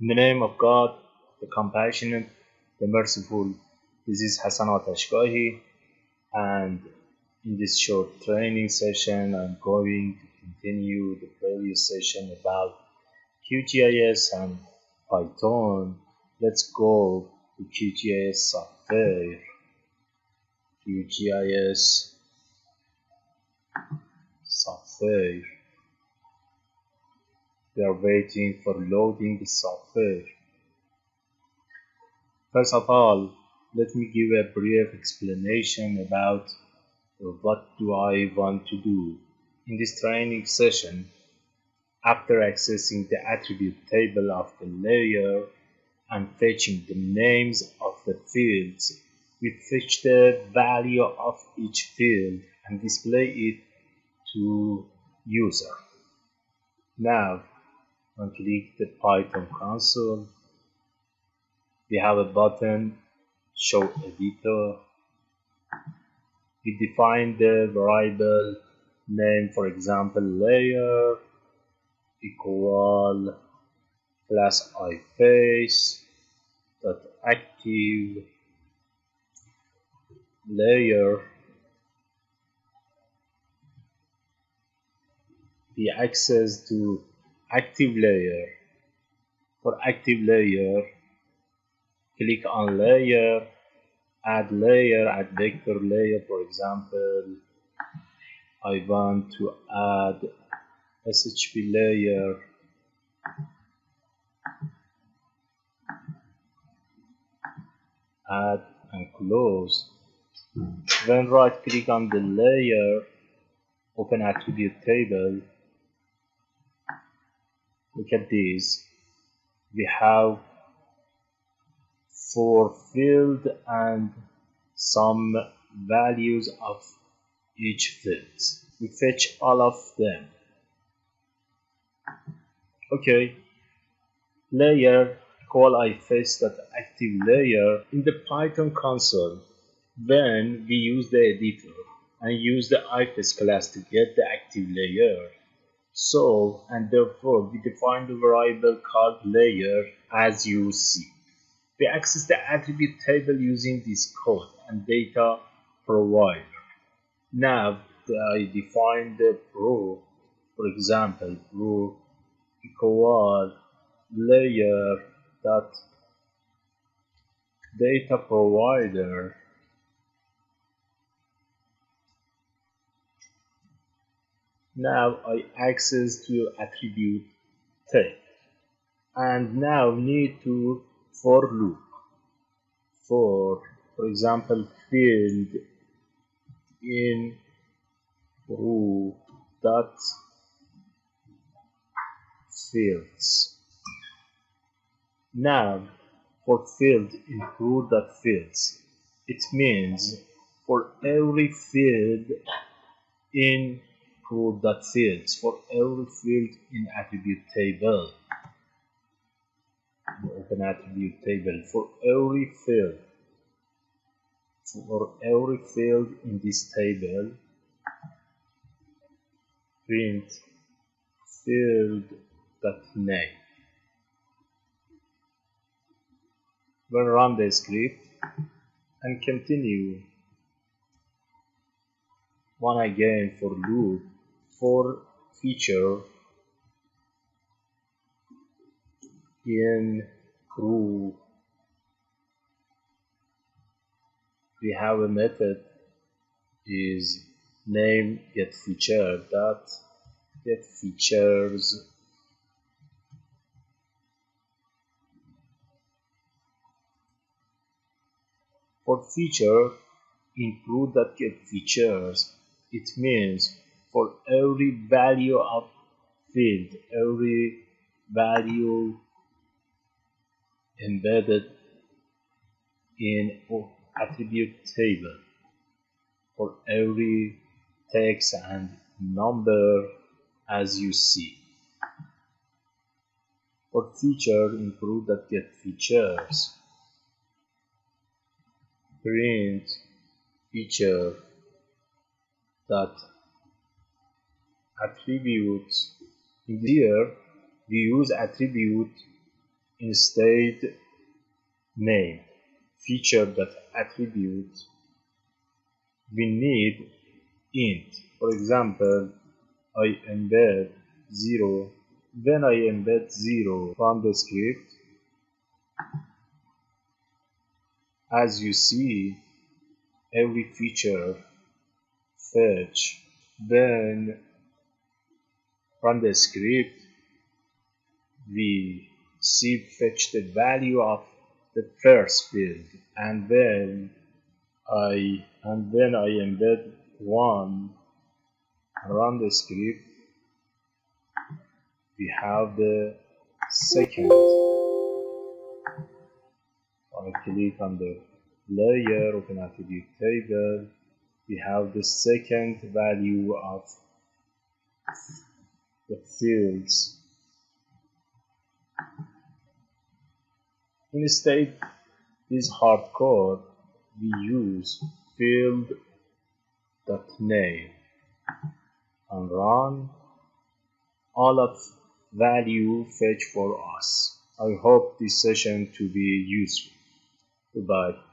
In the name of God, the compassionate, the merciful, this is Hassan Atashkahi, and in this short training session, I'm going to continue the previous session about QGIS and Python. Let's go to QGIS software. QGIS software. We are waiting for loading the software. First of all, let me give a brief explanation about what do I want to do. In this training session, after accessing the attribute table of the layer and fetching the names of the fields, we fetch the value of each field and display it to user. Now, on click the Python console, we have a button show editor. We define the variable name, for example layer equal class iFace dot active layer. We access to active layer. For active layer, click on layer, add vector layer. For example, I want to add SHP layer. Add and close. Then right click on the layer, open attribute table. Look at this. We have 4 fields and some values of each field. We fetch all of them. Okay. Layer call iFace.active layer in the Python console. When we use the editor and use the iFace class to get the active layer. So, and therefore, we define the variable called layer as you see. We access the attribute table using this code and data provider. Now, I define the row, for example, row equal layer dot data provider. Now I access to attribute table and now need to for loop for example field in row dot fields. Now for field in row dot fields, it means for every field in row.fields, for every field in attribute table. Open attribute table for every field in this table, print field.name. We'll run the script and continue. One again for loop. For feature in crew, we have a method is name get feature dot get features. For feature in crew dot get features, it means for every value of field, every value embedded in attribute table, for every text and number as you see. For feature include that get features, print feature that attributes. In here we use attribute Instead, name feature.attribute, we need int. For example, I embed 0. When I embed 0 from the script, as you see, every feature fetch. Then from the script, we see fetch the value of the first field, and then I embed 1 run the script, we have the second. I click on the layer, open attribute table, we have the second value of the fields. Instead, this hardcode, we use field.name and run. All of value fetch for us. I hope this session to be useful. Goodbye.